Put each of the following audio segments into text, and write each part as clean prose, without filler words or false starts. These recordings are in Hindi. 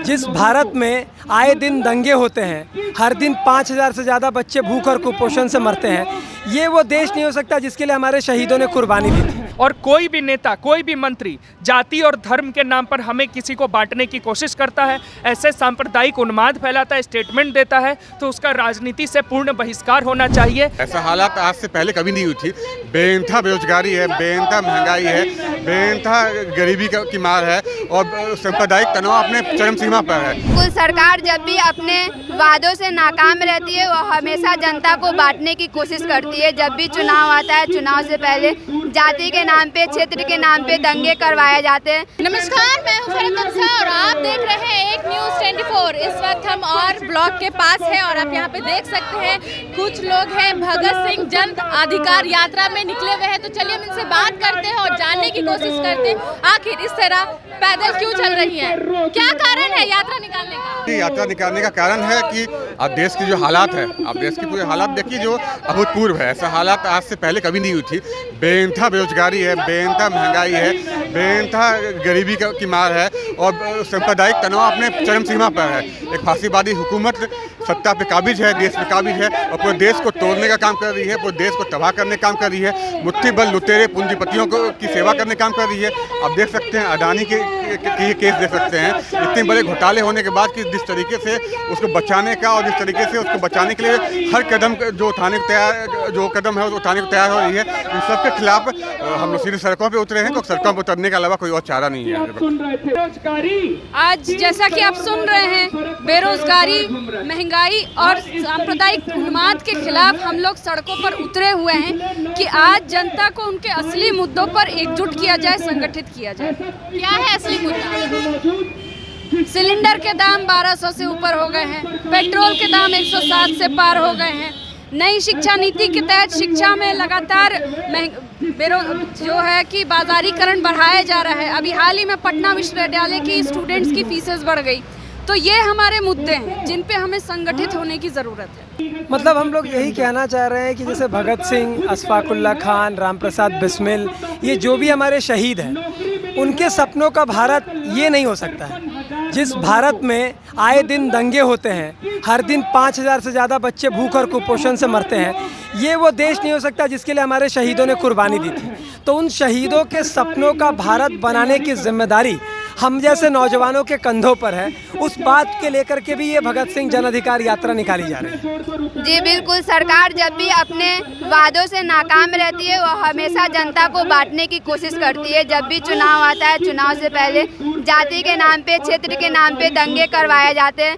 जिस भारत में आए दिन दंगे होते हैं, हर दिन 5,000 से ज़्यादा बच्चे भूख और कुपोषण से मरते हैं, ये वो देश नहीं हो सकता जिसके लिए हमारे शहीदों ने कुर्बानी दी थी। और कोई भी नेता, कोई भी मंत्री जाति और धर्म के नाम पर हमें किसी को बांटने की कोशिश करता है, ऐसे सांप्रदायिक उन्माद फैलाता है, स्टेटमेंट देता है, तो उसका राजनीति से पूर्ण बहिष्कार होना चाहिए। ऐसा हालात आज से पहले कभी नहीं हुई थी। बेइंतहा बेरोजगारी है, बेइंतहा महंगाई है, बेइंतहा गरीबी की मार है और सांप्रदायिक तनाव अपने चरम सीमा पर है। कुल सरकार जब भी अपने वादों से नाकाम रहती है, वो हमेशा जनता को बांटने की कोशिश करती है। जब भी चुनाव आता है, चुनाव से पहले जाति के नाम पे, क्षेत्र के नाम पे दंगे करवाए जाते हैं। नमस्कार, मैं हूं फरीदा और आप देख रहे हैं एक न्यूज़ 24। इस वक्त हम और ब्लॉक के पास हैं और आप यहां पे देख सकते हैं कुछ लोग हैं भगत सिंह जन अधिकार यात्रा में निकले हुए हैं। तो चलिए हम इनसे बात करते हैं और जानने की कोशिश करते हैं आखिर इस तरह पैदल क्यों चल रही है, क्या कारण है यात्रा निकालने का। यात्रा निकालने का कारण है कि आप देश की जो हालात है, आप देश की पूरे हालात देखिए जो अभूतपूर्व है। ऐसा हालात आज से पहले कभी नहीं हुई थी। बेइंतहा बेरोजगारी है, बेइंतहा महंगाई है, बेइंतहा गरीबी की मार है और सांप्रदायिक तनाव अपने चरम सीमा पर है। एक फांसीवादी हुकूमत सत्ता पे काबिज है, देश पे काबिज है और पूरे देश को तोड़ने का काम कर रही है, पूरे देश को तबाह करने का काम कर रही है, मुट्ठीबल लुटेरे पूंजीपतियों की सेवा करने का काम कर रही है। आप देख सकते हैं अडानी के केस देख सकते हैं, इतने बड़े घोटाले होने के बाद कि जिस तरीके से उसको बचाने का और जिस तरीके से उसको बचाने के लिए हर कदम जो उठाने को तैयार हो रही है, इन सब के खिलाफ हम लोग सीधे सड़कों पे उतरे हैं। तो सड़कों पर उतरने के अलावा कोई और चारा नहीं है। आज जैसा कि आप सुन रहे हैं, बेरोजगारी, महंगाई और सांप्रदायिक उन्माद के खिलाफ हम लोग सड़कों पर उतरे हुए हैं कि आज जनता को उनके असली मुद्दों पर एकजुट किया जाए, संगठित किया जाए। क्या है असली मुद्दा? सिलेंडर के दाम 1200 से ऊपर हो गए हैं, पेट्रोल के दाम 107 से पार हो गए हैं। नई शिक्षा नीति के तहत शिक्षा में लगातार जो है कि बाजारीकरण बढ़ाया जा रहा है। अभी हाल ही में पटना विश्वविद्यालय की स्टूडेंट्स की फीसेस बढ़ गई। तो ये हमारे मुद्दे हैं जिन पे हमें संगठित होने की ज़रूरत है। मतलब हम लोग यही कहना चाह रहे हैं कि जैसे भगत सिंह, अशफाकुल्ला खान, राम प्रसाद बिस्मिल, ये जो भी हमारे शहीद हैं, उनके सपनों का भारत ये नहीं हो सकता है। जिस भारत में आए दिन दंगे होते हैं, हर दिन 5,000 से ज़्यादा बच्चे भूख और कुपोषण से मरते हैं, ये वो देश नहीं हो सकता जिसके लिए हमारे शहीदों ने कुर्बानी दी थी। तो उन शहीदों के सपनों का भारत बनाने की जिम्मेदारी हम जैसे नौजवानों के कंधों पर है। उस बात के लेकर के भी ये भगत सिंह जन अधिकार यात्रा निकाली जा रही है। जी बिल्कुल, सरकार जब भी अपने वादों से नाकाम रहती है, वो हमेशा जनता को बांटने की कोशिश करती है। जब भी चुनाव आता है, चुनाव से पहले जाति के नाम पे, क्षेत्र के नाम पे दंगे करवाए जाते हैं।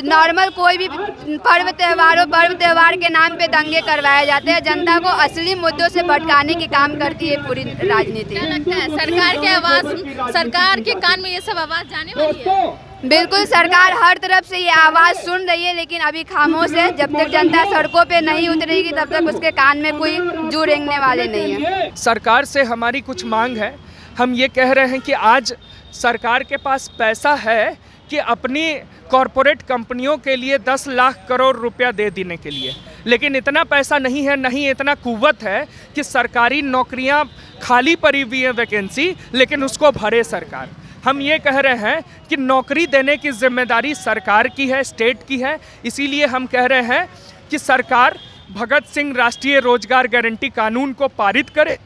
नॉर्मल कोई भी पर्व त्योहार के नाम पे दंगे करवाए जाते हैं। जनता को असली मुद्दों से भटकाने की काम करती है पूरी राजनीति। क्या लगता है सरकार के कान में ये सब आवाज़ जाने वाली है? बिल्कुल, सरकार हर तरफ से ये आवाज़ सुन रही है, लेकिन अभी खामोश है। जब तक जनता सड़कों पे नहीं उतरेगी तब तक उसके कान में कोई जू रेंगने वाले नहीं है। सरकार से हमारी कुछ मांग है। हम ये कह रहे हैं कि आज सरकार के पास पैसा है कि अपनी कॉरपोरेट कंपनियों के लिए 10 लाख करोड़ रुपया दे देने के लिए, लेकिन इतना पैसा नहीं है, नहीं इतना कुव्वत है कि सरकारी नौकरियां खाली पड़ी हुई है वैकेंसी, लेकिन उसको भरे सरकार। हम ये कह रहे हैं कि नौकरी देने की जिम्मेदारी सरकार की है, स्टेट की है। इसीलिए हम कह रहे हैं कि सरकार भगत सिंह राष्ट्रीय रोजगार गारंटी कानून को पारित करे,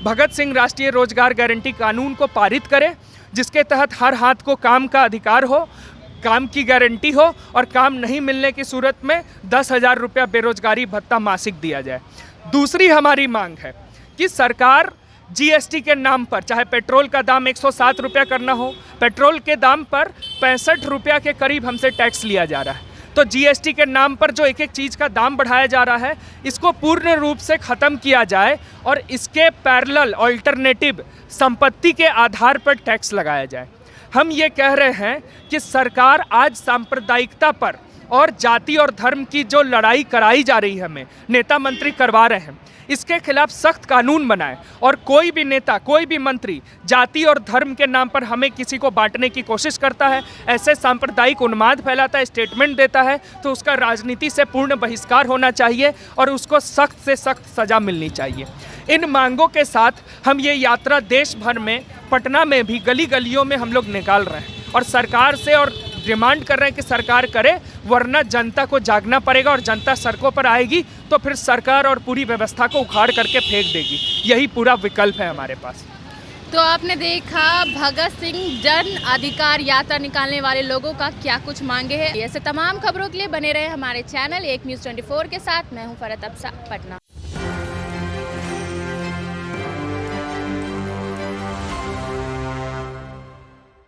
भगत सिंह राष्ट्रीय रोजगार गारंटी कानून को पारित करे, जिसके तहत हर हाथ को काम का अधिकार हो, काम की गारंटी हो और काम नहीं मिलने की सूरत में 10,000 रुपया बेरोजगारी भत्ता मासिक दिया जाए। दूसरी हमारी मांग है कि सरकार जीएसटी के नाम पर, चाहे पेट्रोल का दाम 107 रुपया करना हो, पेट्रोल के दाम पर 65 रुपया के करीब हमसे टैक्स लिया जा रहा है। तो जीएसटी के नाम पर जो एक एक चीज़ का दाम बढ़ाया जा रहा है, इसको पूर्ण रूप से ख़त्म किया जाए और इसके पैरेलल ऑल्टरनेटिव संपत्ति के आधार पर टैक्स लगाया जाए। हम ये कह रहे हैं कि सरकार आज सांप्रदायिकता पर और जाति और धर्म की जो लड़ाई कराई जा रही है, हमें नेता मंत्री करवा रहे हैं, इसके खिलाफ सख्त कानून बनाए। और कोई भी नेता, कोई भी मंत्री जाति और धर्म के नाम पर हमें किसी को बांटने की कोशिश करता है, ऐसे सांप्रदायिक उन्माद फैलाता है, स्टेटमेंट देता है, तो उसका राजनीति से पूर्ण बहिष्कार होना चाहिए और उसको सख्त से सख्त सज़ा मिलनी चाहिए। इन मांगों के साथ हम ये यात्रा देश भर में, पटना में भी गली गलियों में हम लोग निकाल रहे हैं और सरकार से और डिमांड कर रहे हैं कि सरकार करे, वरना जनता को जागना पड़ेगा और जनता सड़कों पर आएगी तो फिर सरकार और पूरी व्यवस्था को उखाड़ करके फेंक देगी। यही पूरा विकल्प है हमारे पास। तो आपने देखा भगत सिंह जन अधिकार यात्रा निकालने वाले लोगों का क्या कुछ मांगे हैं। ऐसे तमाम खबरों के लिए बने रहे हमारे चैनल एक न्यूज़ 24 के साथ। मैं हूं फरहत अब्सा, पटना।